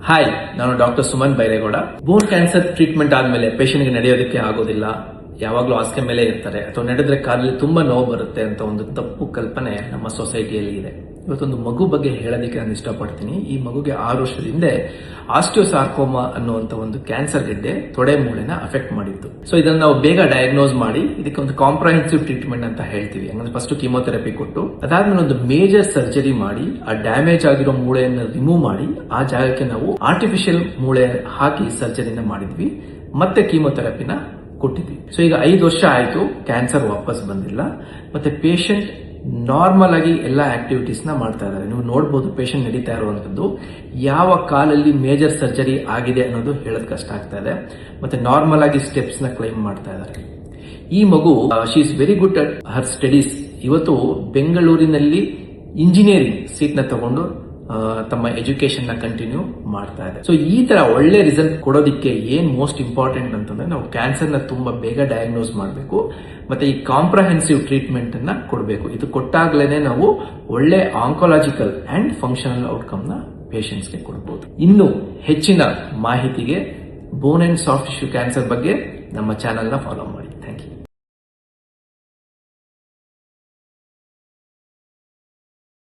Hi, ನಾನು doctor Suman Byregowda. ಬೋನ್ cancer treatment ಆದ್ಮೇಲೆ ಪೇಷಂಟ್ಗೆ ನಡೆಯೋದಕ್ಕೆ ಆಗೋದಿಲ್ಲ, ಯಾವಾಗಲೂ ಹಾಸಿಗೆ ಮೇಲೆ ಇರ್ತಾರೆ ಅಥವಾ ನಡೆದ್ರೆ ಕಾಲಲ್ಲಿ ತುಂಬಾ ನೋವು ಬರುತ್ತೆ ಅಂತ ಒಂದು ತಪ್ಪು ಕಲ್ಪನೆ ನಮ್ಮ ಸೊಸೈಟಿಯಲ್ಲಿ ಇದೆ. ಇವತ್ತೊಂದು ಮಗು ಬಗ್ಗೆ ಹೇಳೋದಕ್ಕೆ ನಾನು ಇಷ್ಟಪಡ್ತೀನಿ. ಈ ಮಗುಗೆ 6 ವರ್ಷದ ಹಿಂದೆ ಆಸ್ಟಿಯೋಸಾರ್ಕೋಮಾ ಅನ್ನುವಂತ ಒಂದು ಕ್ಯಾನ್ಸರ್ ಗೆಡ್ಡೆ ತೊಡೆ ಮೂಳೆನ ಅಫೆಕ್ಟ್ ಮಾಡಿತ್ತು. ಸೊ ಇದನ್ನ ನಾವು ಬೇಗ ಡಯಾಗ್ನೋಸ್ ಮಾಡಿ ಇದಕ್ಕೆ ಒಂದು ಕಾಂಪ್ರಹೆನ್ಸಿವ್ ಟ್ರೀಟ್ಮೆಂಟ್ ಅಂತ ಹೇಳ್ತೀವಿ. ಅಂದ್ರೆ ಫಸ್ಟ್ ಕೀಮೋಥೆರಪಿ ಕೊಟ್ಟು ಅದಾದ್ಮೇಲೆ ಒಂದು ಮೇಜರ್ ಸರ್ಜರಿ ಮಾಡಿ ಆ ಡ್ಯಾಮೇಜ್ ಆಗಿರೋ ಮೂಳೆಯನ್ನು ರಿಮೂವ್ ಮಾಡಿ ಆ ಜಾಗಕ್ಕೆ ನಾವು ಆರ್ಟಿಫಿಷಿಯಲ್ ಮೂಳೆ ಹಾಕಿ ಸರ್ಜರಿನ ಮಾಡಿದ್ವಿ, ಮತ್ತೆ ಕೀಮೋಥೆರಪಿನ ಕೊಟ್ಟಿದ್ವಿ. ಸೊ ಈಗ 5 ವರ್ಷ ಆಯ್ತು, ಕ್ಯಾನ್ಸರ್ ವಾಪಸ್ ಬಂದಿಲ್ಲ, ಮತ್ತೆ ಪೇಷಂಟ್ ನಾರ್ಮಲ್ ಆಗಿ ಎಲ್ಲ ಆಕ್ಟಿವಿಟೀಸ್ ನ ಮಾಡ್ತಾ ಇದ್ದಾರೆ. ನೀವು ನೋಡಬಹುದು ಪೇಷಂಟ್ ನಡೀತಾ ಇರುವಂತದ್ದು. ಯಾವ ಕಾಲಲ್ಲಿ ಮೇಜರ್ ಸರ್ಜರಿ ಆಗಿದೆ ಅನ್ನೋದು ಹೇಳೋದ್ ಕಷ್ಟ ಆಗ್ತಾ ಇದೆ. ಮತ್ತೆ ನಾರ್ಮಲ್ ಆಗಿ ಸ್ಟೆಪ್ಸ್ ನ ಕ್ಲೈಮ್ ಮಾಡ್ತಾ ಇದ್ದಾರೆ. ಈ ಮಗು she is very good at her studies. ಇವತ್ತು ಬೆಂಗಳೂರಿನಲ್ಲಿ ಇಂಜಿನಿಯರಿಂಗ್ ಸೀಟ್ ನ ತಗೊಂಡು ತಮ್ಮ ಎಜುಕೇಶನ್ ನ ಕಂಟಿನ್ಯೂ ಮಾಡ್ತಾ ಇದೆ. ಸೊ ಈ ತರ ಒಳ್ಳೆ ರಿಸಲ್ಟ್ ಕೊಡೋದಿಕ್ಕೆ ಏನ್ ಮೋಸ್ಟ್ ಇಂಪಾರ್ಟೆಂಟ್ ಅಂತಂದ್ರೆ ನಾವು ಕ್ಯಾನ್ಸರ್ ನ ತುಂಬಾ ಬೇಗ ಡಯಾಗ್ನೋಸ್ ಮಾಡಬೇಕು, ಮತ್ತೆ ಈ ಕಾಂಪ್ರಹೆನ್ಸಿವ್ ಟ್ರೀಟ್ಮೆಂಟ್ ಅನ್ನ ಕೊಡಬೇಕು. ಇದು ಕೊಟ್ಟಾಗ್ಲೇನೆ ನಾವು ಒಳ್ಳೆ ಆಂಕೊಲಾಜಿಕಲ್ ಅಂಡ್ ಫಂಕ್ಷನಲ್ ಔಟ್ಕಮ್ ನ ಪೇಷಂಟ್ಸ್ ಗೆ ಕೊಡಬಹುದು. ಇನ್ನು ಹೆಚ್ಚಿನ ಮಾಹಿತಿಗೆ ಬೋನ್ ಅಂಡ್ ಸಾಫ್ಟ್ ಟಿಶ್ಯೂ ಕ್ಯಾನ್ಸರ್ ಬಗ್ಗೆ ನಮ್ಮ ಚಾನೆಲ್ ನ ಫಾಲೋ ಮಾಡಿ.